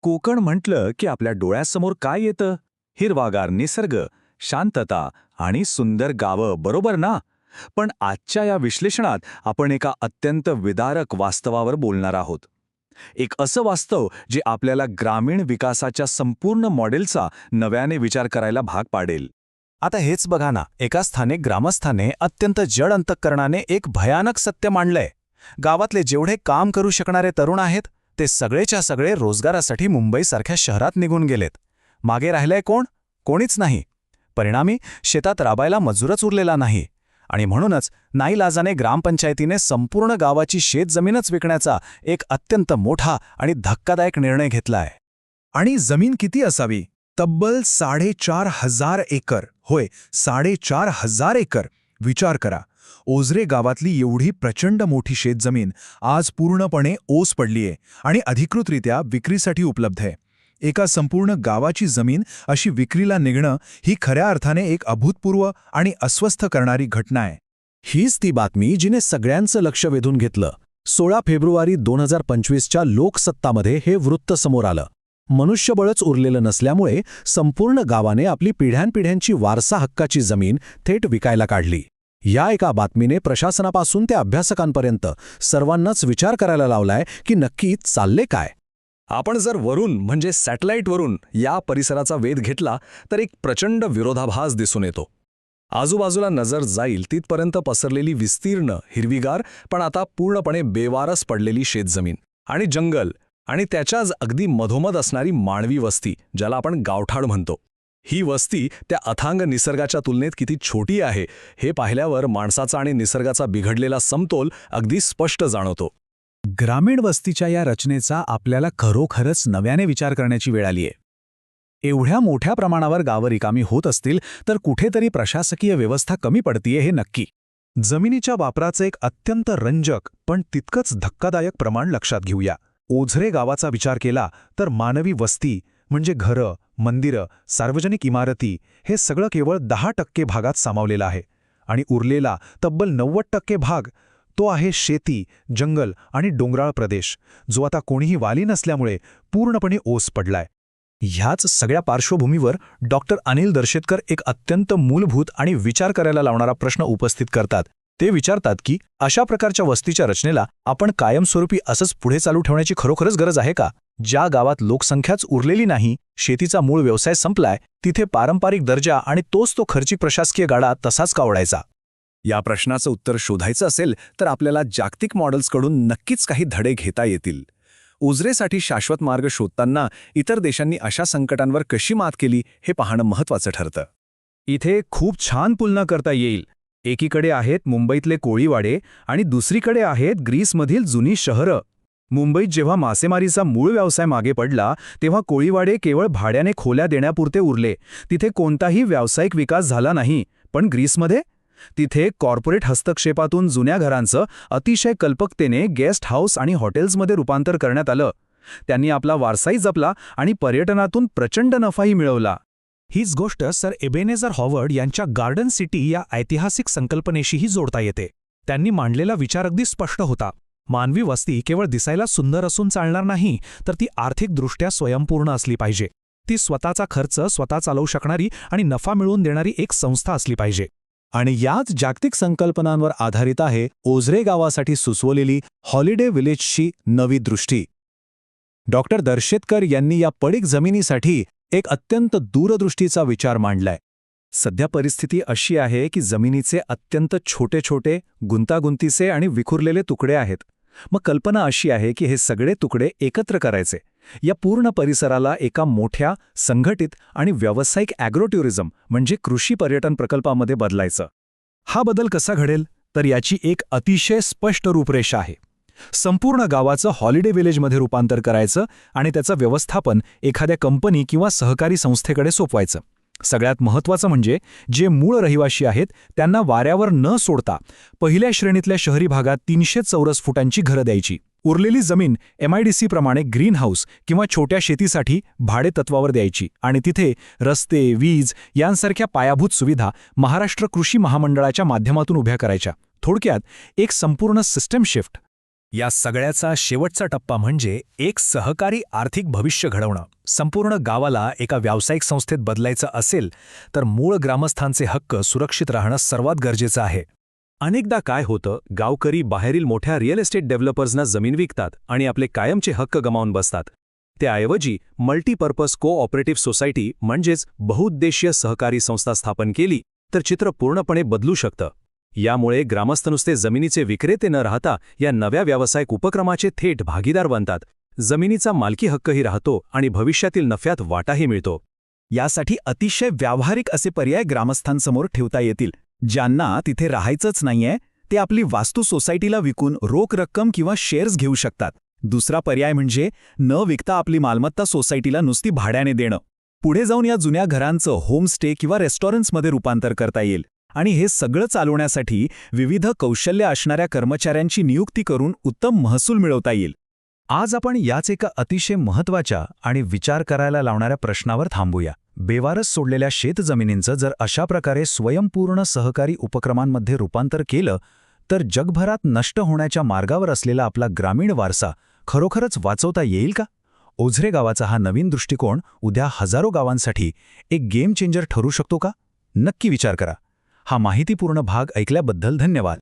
कोकण म्हटलं की आपल्या डोळ्यासमोर काय येतं? हिरवागार निसर्ग, शांतता आणि सुंदर गावं, बरोबर ना? पण आजच्या या विश्लेषणात आपण एका अत्यंत विदारक वास्तवावर बोलणार आहोत. एक असं वास्तव जे आपल्याला ग्रामीण विकासाच्या संपूर्ण मॉडेलचा नव्याने विचार करायला भाग पाडेल. आता हेच बघा ना, एका स्थानिक ग्रामस्थाने अत्यंत जड अंतःकरणाने एक भयानक सत्य मांडलंय. गावातले जेवढे काम करू शकणारे तरुण आहेत ते सगळेच्या सगळे रोजगारासाठी मुंबईसारख्या शहरात निघून गेलेत. मागे राहिलंय कोण? कोणीच नाही. परिणामी शेतात राबायला मजूरच उरलेला नाही. आणि म्हणूनच नाईलाजाने ग्रामपंचायतीने संपूर्ण गावाची शेतजमीनच विकण्याचा एक अत्यंत मोठा आणि धक्कादायक निर्णय घेतलाय. आणि जमीन किती असावी? तब्बल 4,500 एकर. होय, 4,500 एकर. विचार करा, ओझरे गावातली एवढी प्रचंड मोठी शेतजमीन आज पूर्णपणे ओस पडलीये आणि अधिकृतरित्या विक्रीसाठी उपलब्ध आहे. एका संपूर्ण गावाची जमीन अशी विक्रीला निघणं ही खऱ्या अर्थाने एक अभूतपूर्व आणि अस्वस्थ करणारी घटना आहे. हीच ती बातमी जिने सगळ्यांचं लक्ष वेधून घेतलं. 16 फेब्रुवारी 2025च्या लोकसत्तामध्ये हे वृत्त समोर आलं. मनुष्यबळच उरलेलं नसल्यामुळे संपूर्ण गावाने आपली पिढ्यानपिढ्यांची वारसा हक्काची जमीन थेट विकायला काढली. या एका बातमीने प्रशासनापासून ते अभ्यासकांपर्यंत सर्वांनाच विचार करायला लावलाय की नक्की चालले काय. आपण जर वरून म्हणजे सॅटेलाईटवरून या परिसराचा वेध घेतला तर एक प्रचंड विरोधाभास दिसून येतो. आजूबाजूला नजर जाईल तिथपर्यंत पसरलेली विस्तीर्ण, हिरवीगार पण आता पूर्णपणे बेवारस पडलेली शेतजमीन आणि जंगल आणि त्याच्याच अगदी मधोमध असणारी मानवी वस्ती, ज्याला आपण गावठाण म्हणतो. ही वस्ती त्या अथांग निसर्गाच्या तुलनेत किती छोटी आहे हे पाहिल्यावर माणसाचा आणि निसर्गाचा बिघडलेला समतोल अगदी स्पष्ट जाणवतो. ग्रामीण वस्तीच्या या रचनेचा आपल्याला खरोखरच नव्याने विचार करण्याची वेळ आलीये. एवढ्या मोठ्या प्रमाणावर गावं रिकामी होत असतील तर कुठेतरी प्रशासकीय व्यवस्था कमी पडतीये हे नक्की. जमिनीच्या वापराचं एक अत्यंत रंजक पण तितकंच धक्कादायक प्रमाण लक्षात घेऊया. ओझरे गावाचा विचार केला तर मानवी वस्ती म्हणजे घरं, मंदिरं, सार्वजनिक इमारती हे सगळं केवळ 10% भागात सामावलेलं आहे. आणि उरलेला तब्बल 90% भाग तो आहे शेती, जंगल आणि डोंगराळ प्रदेश, जो आता कोणीही वाली नसल्यामुळे पूर्णपणे ओस पडलाय. ह्याच सगळ्या पार्श्वभूमीवर डॉक्टर अनिल दर्शेतकर एक अत्यंत मूलभूत आणि विचार करायला लावणारा प्रश्न उपस्थित करतात. ते विचारतात की अशा प्रकारच्या वस्तीच्या रचनेला आपण कायमस्वरूपी असंच पुढे चालू ठेवण्याची खरोखरच गरज आहे का? ज्या गावात लोकसंख्याच उरलेली नाही, शेतीचा मूळ व्यवसाय संपलाय, तिथे पारंपरिक दर्जा आणि तोच तो खर्चिक प्रशासकीय गाडा तसाच का ओढायचा? या प्रश्नाचं उत्तर शोधायचं असेल तर आपल्याला जागतिक मॉडेल्सकडून नक्कीच काही धडे घेता येतील. ओझरेसाठी शाश्वत मार्ग शोधताना इतर देशांनी अशा संकटांवर कशी मात केली हे पाहणं महत्त्वाचं ठरतं. इथे खूप छान तुलना करता येईल. एकीकडे आहेत मुंबईतले कोळीवाडे आणि दुसरीकडे आहेत ग्रीसमधील जुनी शहरं. मुंबईत जेव्हा मासेमारीचा मूळ व्यवसाय मागे पडला तेव्हा कोळीवाडे केवळ भाड्याने खोल्या देण्यापुरते उरले. तिथे कोणताही व्यावसायिक विकास झाला नाही. पण ग्रीसमध्ये तिथे कॉर्पोरेट हस्तक्षेपातून जुन्या घरांचं अतिशय कल्पकतेने गेस्ट हाऊस आणि हॉटेल्समध्ये रूपांतर करण्यात आलं. त्यांनी आपला वारसाही जपला आणि पर्यटनातून प्रचंड नफाही मिळवला. हीच गोष्ट सर एबेनेझर हॉवर्ड यांच्या गार्डन सिटी या ऐतिहासिक संकल्पनेशीही जोडता येते. त्यांनी मांडलेला विचार अगदी स्पष्ट होता. मानवी वस्ती केवळ दिसायला सुंदर असून चालणार नाही, तर ती आर्थिकदृष्ट्या स्वयंपूर्ण असली पाहिजे. ती स्वतःचा खर्च स्वतः चालवू शकणारी आणि नफा मिळवून देणारी एक संस्था असली पाहिजे. आणि याच जागतिक संकल्पनांवर आधारित आहे ओझरे गावासाठी सुचवलेली हॉलिडे विलेजची नवी दृष्टी. डॉक्टर दर्शेतकर यांनी या पडीक जमिनीसाठी एक अत्यंत दूरदृष्टीचा विचार मांडलाय. सध्या परिस्थिती अशी आहे की जमिनीचे अत्यंत छोटे छोटे, गुंतागुंतीचे आणि विखुरलेले तुकडे आहेत. मग कल्पना अशी आहे की हे सगळे तुकडे एकत्र करायचे, या पूर्ण परिसराला एका मोठ्या, संघटित आणि व्यावसायिक ॲग्रोटुरिझम म्हणजे कृषी पर्यटन प्रकल्पामध्ये बदलायचं. हा बदल कसा घडेल? तर याची एक अतिशय स्पष्ट रूपरेषा आहे. संपूर्ण गावाचं हॉलिडे विलेजमध्ये रूपांतर करायचं आणि त्याचं व्यवस्थापन एखाद्या कंपनी किंवा सहकारी संस्थेकडे सोपवायचं. सगळ्यात महत्त्वाचं म्हणजे जे मूळ रहिवाशी आहेत त्यांना वाऱ्यावर न सोडता पहिल्या श्रेणीतल्या शहरी भागात 300 चौरस फुटांची घरं द्यायची. उरलेली जमीन MIDC प्रमाणे ग्रीन हाऊस किंवा छोट्या शेतीसाठी भाडेतत्वावर द्यायची आणि तिथे रस्ते, वीज यांसारख्या पायाभूत सुविधा महाराष्ट्र कृषी महामंडळाच्या माध्यमातून उभ्या करायच्या. थोडक्यात एक संपूर्ण सिस्टम शिफ्ट. या सगळ्याचा शेवटचा टप्पा म्हणजे एक सहकारी आर्थिक भविष्य घडवणं. संपूर्ण गावाला एका व्यावसायिक संस्थेत बदलायचं असेल तर मूळ ग्रामस्थांचे हक्क सुरक्षित राहणं सर्वात गरजेचं आहे. अनेकदा काय होतं, गावकरी बाहेरील मोठ्या रिअल एस्टेट डेव्हलपर्सना जमीन विकतात आणि आपले कायमचे हक्क गमावून बसतात. त्याऐवजी मल्टीपर्पज कोऑपरेटिव्ह सोसायटी म्हणजेच बहुउद्देशीय सहकारी संस्था स्थापन केली तर चित्र पूर्णपणे बदलू शकतं. यामुळे ग्रामस्थ नुसते जमिनीचे विक्रेते न राहता या नव्या व्यावसायिक उपक्रमाचे थेट भागीदार बनतात. जमिनीचा मालकी हक्कही राहतो आणि भविष्यातील नफ्यात वाटाही मिळतो. यासाठी अतिशय व्यावहारिक असे पर्याय ग्रामस्थांसमोर ठेवता येतील. ज्यांना तिथे राहायचंच नाहीये ते आपली वास्तू सोसायटीला विकून रोख रक्कम किंवा शेअर्स घेऊ शकतात. दुसरा पर्याय म्हणजे न विकता आपली मालमत्ता सोसायटीला नुसती भाड्याने देणं. पुढे जाऊन या जुन्या घरांचं होमस्टे किंवा रेस्टॉरंट्समध्ये रूपांतर करता येईल आणि हे सगळं चालवण्यासाठी विविध कौशल्य असणाऱ्या कर्मचाऱ्यांची नियुक्ती करून उत्तम महसूल मिळवता येईल. आज आपण याच एका अतिशय महत्त्वाच्या आणि विचार करायला लावणाऱ्या प्रश्नावर थांबूया. बेवारस सोडलेल्या शेतजमिनींचं जर अशा प्रकारे स्वयंपूर्ण सहकारी उपक्रमांमध्ये रूपांतर केलं तर जगभरात नष्ट होण्याच्या मार्गावर असलेला आपला ग्रामीण वारसा खरोखरच वाचवता येईल का? ओझरे गावाचा हा नवीन दृष्टिकोन उद्या हजारो गावांसाठी एक गेम चेंजर ठरू शकतो का? नक्की विचार करा. हा माहितीपूर्ण भाग ऐकल्याबद्दल धन्यवाद.